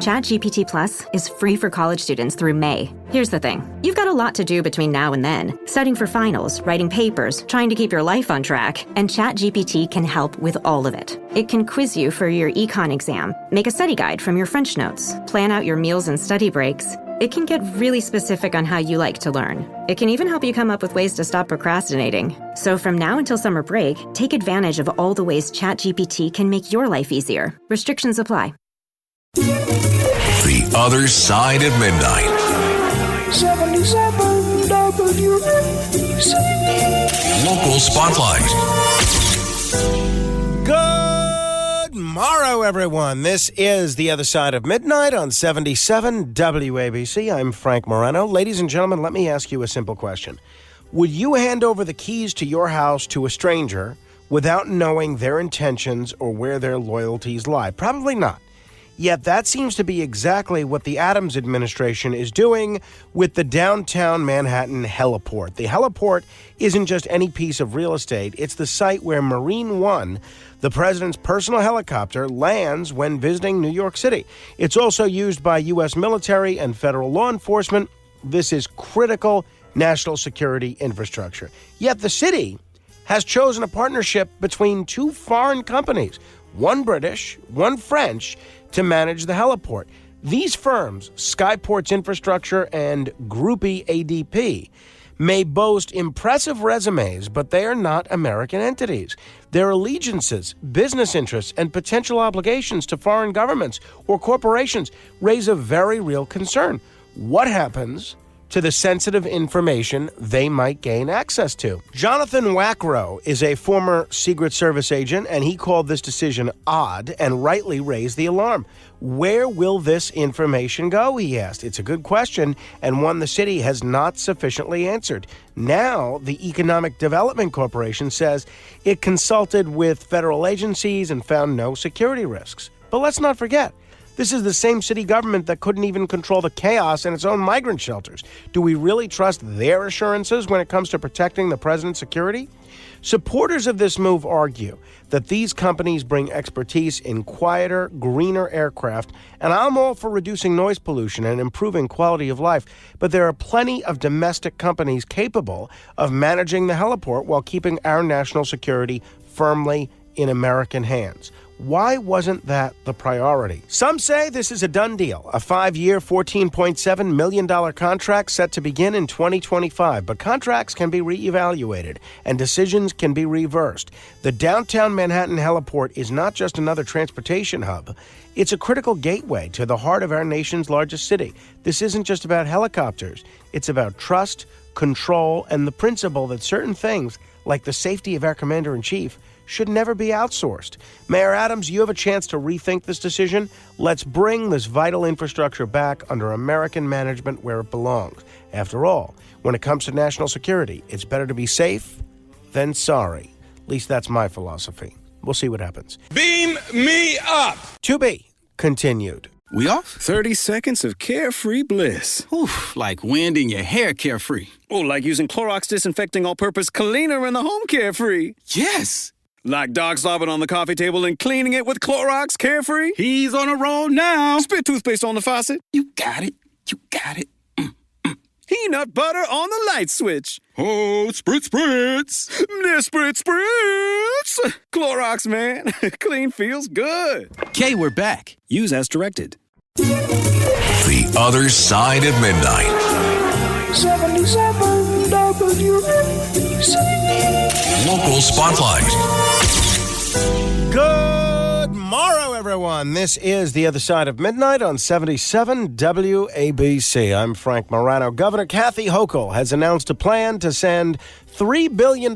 ChatGPT Plus is free for college students through May. Here's the thing. You've got a lot to do between now and then. Studying for finals, writing papers, trying to keep your life on track. And ChatGPT can help with all of it. It can quiz you for your econ exam, make a study guide from your French notes, plan out your meals and study breaks. It can get really specific on how you like to learn. It can even help you come up with ways to stop procrastinating. So from now until summer break, take advantage of all the ways ChatGPT can make your life easier. Restrictions apply. The Other Side of Midnight. 77 WABC. Local Spotlight. Good morrow, everyone. This is The Other Side of Midnight on 77 WABC. I'm Frank Morano. Ladies and gentlemen, let me ask you a simple question. Would you hand over the keys to your house to a stranger without knowing their intentions or where their loyalties lie? Probably not. Yet that seems to be exactly what the Adams administration is doing with the downtown Manhattan heliport. The heliport isn't just any piece of real estate. It's the site where Marine One, the president's personal helicopter, lands when visiting New York City. It's also used by U.S. military and federal law enforcement. This is critical national security infrastructure. Yet the city has chosen a partnership between two foreign companies, one British, one French, to manage the heliport. These firms, Skyports Infrastructure and Groupie ADP, may boast impressive resumes, but they are not American entities. Their allegiances, business interests, and potential obligations to foreign governments or corporations raise a very real concern. What happens to the sensitive information they might gain access to? Jonathan Wackrow is a former Secret Service agent, and he called this decision odd and rightly raised the alarm. Where will this information go, he asked. It's a good question, and one the city has not sufficiently answered. Now, the Economic Development Corporation says it consulted with federal agencies and found no security risks. But let's not forget, this is the same city government that couldn't even control the chaos in its own migrant shelters. Do we really trust their assurances when it comes to protecting the president's security? Supporters of this move argue that these companies bring expertise in quieter, greener aircraft, and I'm all for reducing noise pollution and improving quality of life, but there are plenty of domestic companies capable of managing the heliport while keeping our national security firmly in American hands. Why wasn't that the priority? Some say this is a done deal, a 5-year, $14.7 million contract set to begin in 2025, but contracts can be reevaluated and decisions can be reversed. The downtown Manhattan heliport is not just another transportation hub. It's a critical gateway to the heart of our nation's largest city. This isn't just about helicopters. It's about trust, control, and the principle that certain things, like the safety of our commander-in-chief, should never be outsourced. Mayor Adams, you have a chance to rethink this decision. Let's bring this vital infrastructure back under American management where it belongs. After all, when it comes to national security, it's better to be safe than sorry. At least that's my philosophy. We'll see what happens. Beam me up! To be continued. We off? 30 seconds of carefree bliss. Oof, like wind in your hair carefree. Oh, like using Clorox Disinfecting All-Purpose Cleaner in the home carefree. Yes! Like dog slobbing on the coffee table and cleaning it with Clorox Carefree? He's on a roll now. Spit toothpaste on the faucet? You got it. You got it. Peanut butter on the light switch. Oh, spritz, spritz. Spritz, spritz. Clorox, man. Clean feels good. Okay, we're back. Use as directed. The Other Side of Midnight. 77 WABC. Local Spotlight. Good morrow, everyone. This is The Other Side of Midnight on 77 WABC. I'm Frank Morano. Governor Kathy Hochul has announced a plan to send $3 billion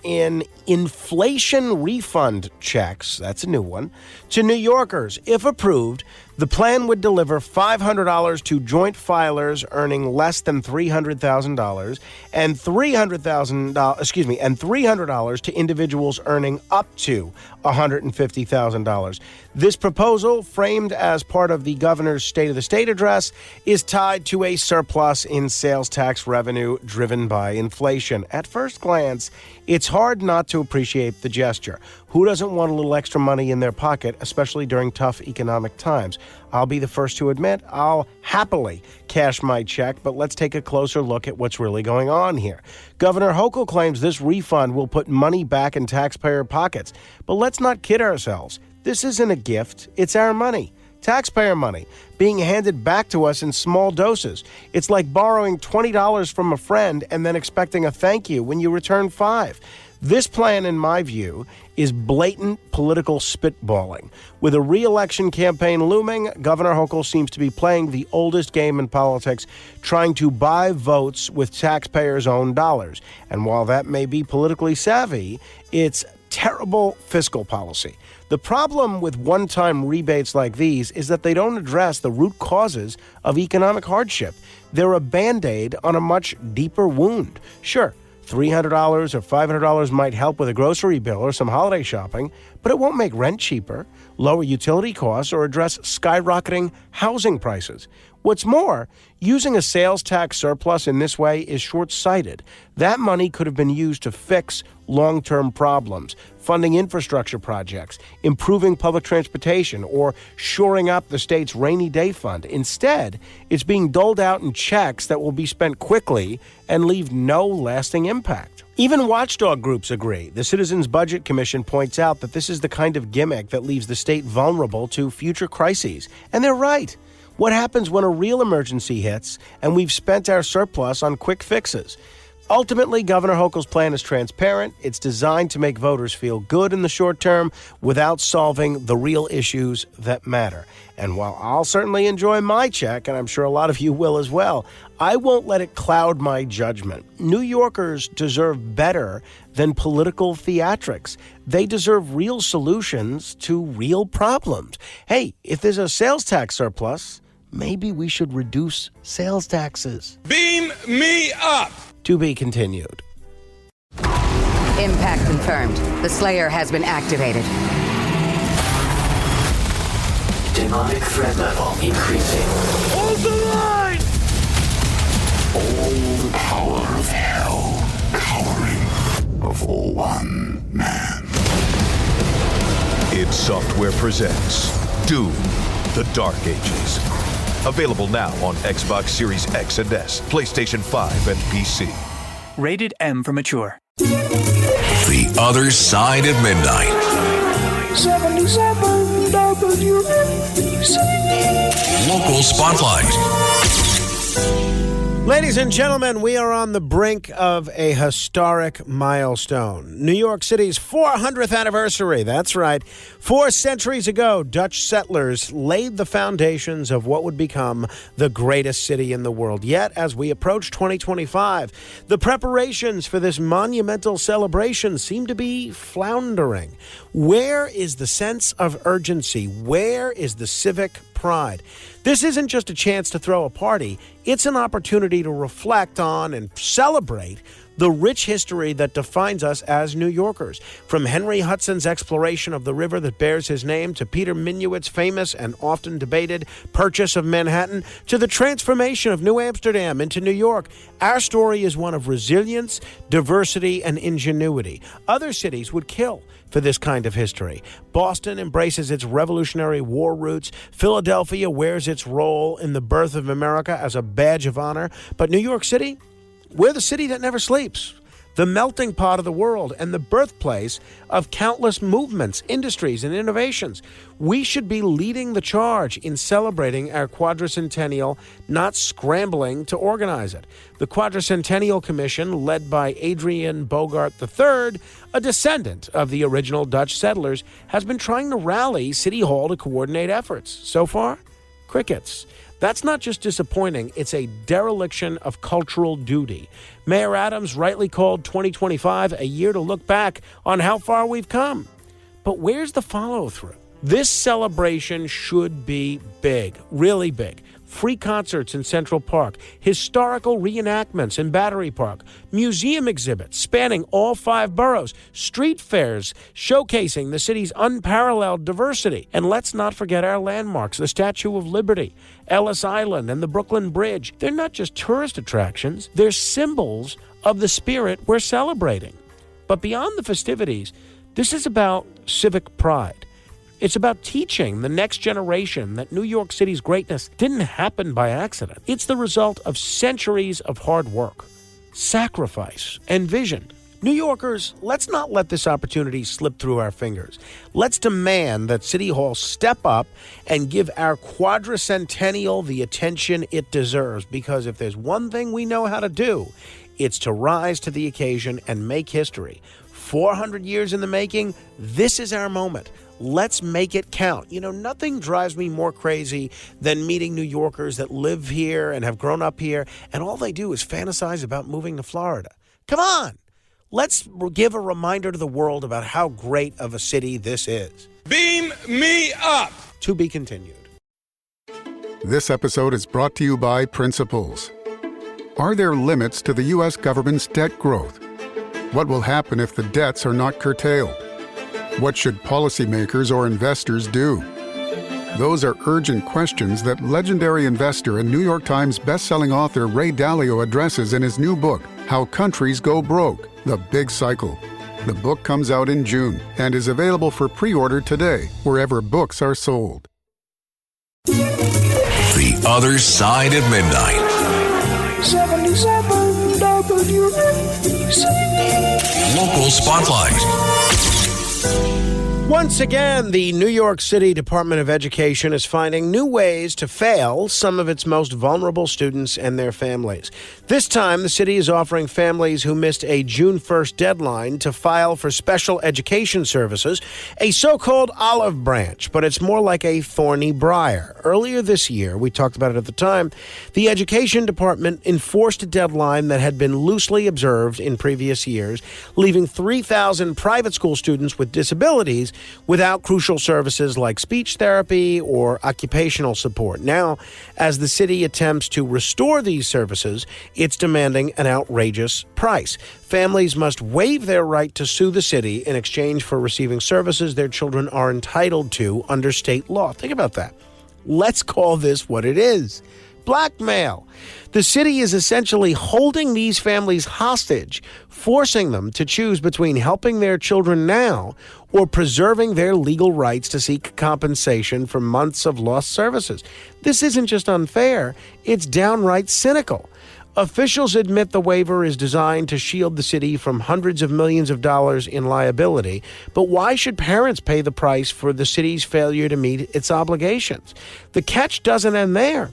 in inflation refund checks, that's a new one, to New Yorkers. If approved, the plan would deliver $500 to joint filers earning less than $300,000 and $300 to individuals earning up to $150,000. This proposal, framed as part of the governor's State of the State address, is tied to a surplus in sales tax revenue driven by inflation. At first glance, it's hard not to appreciate the gesture. Who doesn't want a little extra money in their pocket, especially during tough economic times? I'll be the first to admit I'll happily cash my check, but let's take a closer look at what's really going on here. Governor Hochul claims this refund will put money back in taxpayer pockets. But let's not kid ourselves. This isn't a gift. It's our money. Taxpayer money being handed back to us in small doses. It's like borrowing $20 from a friend and then expecting a thank you when you return $5. This plan, in my view, is blatant political spitballing. With a re-election campaign looming, Governor Hochul seems to be playing the oldest game in politics, trying to buy votes with taxpayers' own dollars. And while that may be politically savvy, it's terrible fiscal policy. The problem with one-time rebates like these is that they don't address the root causes of economic hardship. They're a Band-Aid on a much deeper wound. Sure, $300 or $500 might help with a grocery bill or some holiday shopping, but it won't make rent cheaper, lower utility costs, or address skyrocketing housing prices. What's more, using a sales tax surplus in this way is short-sighted. That money could have been used to fix long-term problems, funding infrastructure projects, improving public transportation, or shoring up the state's rainy day fund. Instead, it's being doled out in checks that will be spent quickly and leave no lasting impact. Even watchdog groups agree. The Citizens Budget Commission points out that this is the kind of gimmick that leaves the state vulnerable to future crises. And they're right. What happens when a real emergency hits and we've spent our surplus on quick fixes? Ultimately, Governor Hochul's plan is transparent. It's designed to make voters feel good in the short term without solving the real issues that matter. And while I'll certainly enjoy my check, and I'm sure a lot of you will as well, I won't let it cloud my judgment. New Yorkers deserve better than political theatrics. They deserve real solutions to real problems. Hey, if there's a sales tax surplus, maybe we should reduce sales taxes. Beam me up! To be continued. Impact confirmed. The Slayer has been activated. Demonic threat level increasing. Hold the line! All the power of hell cowering before one man. id Software presents Doom, The Dark Ages. Available now on Xbox Series X and S, PlayStation 5, and PC. Rated M for mature. The Other Side of Midnight. 77 WABC. Local Spotlight. Ladies and gentlemen, we are on the brink of a historic milestone. New York City's 400th anniversary. That's right. 4 centuries ago, Dutch settlers laid the foundations of what would become the greatest city in the world. Yet, as we approach 2025, the preparations for this monumental celebration seem to be floundering. Where is the sense of urgency? Where is the civic pride? This isn't just a chance to throw a party. It's an opportunity to reflect on and celebrate the rich history that defines us as New Yorkers. From Henry Hudson's exploration of the river that bears his name, to Peter Minuit's famous and often debated purchase of Manhattan, to the transformation of New Amsterdam into New York, our story is one of resilience, diversity, and ingenuity. Other cities would kill for this kind of history. Boston embraces its Revolutionary War roots. Philadelphia wears its role in the birth of America as a badge of honor. But New York City, we're the city that never sleeps, the melting pot of the world, and the birthplace of countless movements, industries, and innovations. We should be leading the charge in celebrating our quadricentennial, not scrambling to organize it. The Quadricentennial Commission, led by Adrian Bogart III, a descendant of the original Dutch settlers, has been trying to rally City Hall to coordinate efforts. So far, crickets. That's not just disappointing, it's a dereliction of cultural duty. Mayor Adams rightly called 2025 a year to look back on how far we've come. But where's the follow-through? This celebration should be big, really big. Free concerts in Central Park, historical reenactments in Battery Park, museum exhibits spanning all 5 boroughs, street fairs showcasing the city's unparalleled diversity. And let's not forget our landmarks, the Statue of Liberty, Ellis Island, and the Brooklyn Bridge. They're not just tourist attractions, they're symbols of the spirit we're celebrating. But beyond the festivities, this is about civic pride. It's about teaching the next generation that New York City's greatness didn't happen by accident. It's the result of centuries of hard work, sacrifice, and vision. New Yorkers, let's not let this opportunity slip through our fingers. Let's demand that City Hall step up and give our quadricentennial the attention it deserves, because if there's one thing we know how to do, it's to rise to the occasion and make history. 400 years in the making, this is our moment. Let's make it count. You know, nothing drives me more crazy than meeting New Yorkers that live here and have grown up here, and all they do is fantasize about moving to Florida. Come on! Let's give a reminder to the world about how great of a city this is. Beam me up! To be continued. This episode is brought to you by Principles. Are there limits to the U.S. government's debt growth? What will happen if the debts are not curtailed? What should policymakers or investors do? Those are urgent questions that legendary investor and New York Times bestselling author Ray Dalio addresses in his new book, How Countries Go Broke: The Big Cycle. The book comes out in June and is available for pre-order today, wherever books are sold. The Other Side of Midnight. 77 WABC. Local Spotlight. Once again, the New York City Department of Education is finding new ways to fail some of its most vulnerable students and their families. This time, the city is offering families who missed a June 1st deadline to file for special education services a so-called olive branch, but it's more like a thorny briar. Earlier this year, we talked about it at the time, the Education Department enforced a deadline that had been loosely observed in previous years, leaving 3,000 private school students with disabilities without crucial services like speech therapy or occupational support. Now, as the city attempts to restore these services, it's demanding an outrageous price. Families must waive their right to sue the city in exchange for receiving services their children are entitled to under state law. Think about that. Let's call this what it is. Blackmail. The city is essentially holding these families hostage, forcing them to choose between helping their children now or preserving their legal rights to seek compensation for months of lost services. This isn't just unfair, it's downright cynical. Officials admit the waiver is designed to shield the city from hundreds of millions of dollars in liability, but why should parents pay the price for the city's failure to meet its obligations? The catch doesn't end there.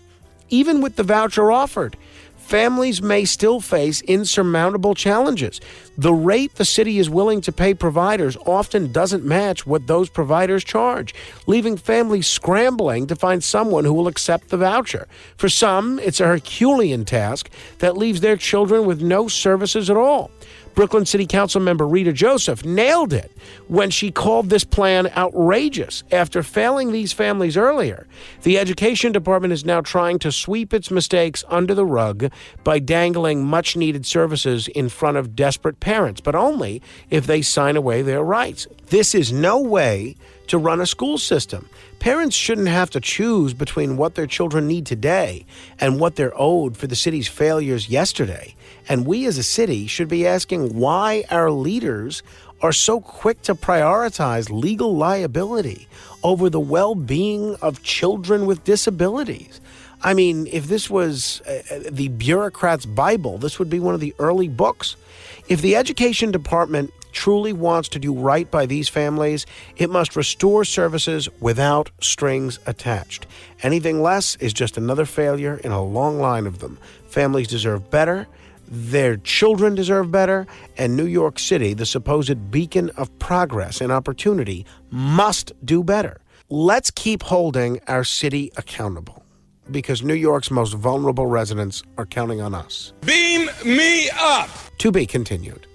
Even with the voucher offered, families may still face insurmountable challenges. The rate the city is willing to pay providers often doesn't match what those providers charge, leaving families scrambling to find someone who will accept the voucher. For some, it's a Herculean task that leaves their children with no services at all. Brooklyn City Council member Rita Joseph nailed it when she called this plan outrageous. After failing these families earlier, the Education Department is now trying to sweep its mistakes under the rug by dangling much-needed services in front of desperate parents, but only if they sign away their rights. This is no way to run a school system. Parents shouldn't have to choose between what their children need today and what they're owed for the city's failures yesterday. And we as a city should be asking why our leaders are so quick to prioritize legal liability over the well-being of children with disabilities. I mean, if this was the bureaucrat's Bible, this would be one of the early books. If the Education Department truly wants to do right by these families, it must restore services without strings attached. Anything less is just another failure in a long line of them. Families deserve better, their children deserve better, and New York City, the supposed beacon of progress and opportunity, must do better. Let's keep holding our city accountable, because New York's most vulnerable residents are counting on us. Beam me up! To be continued.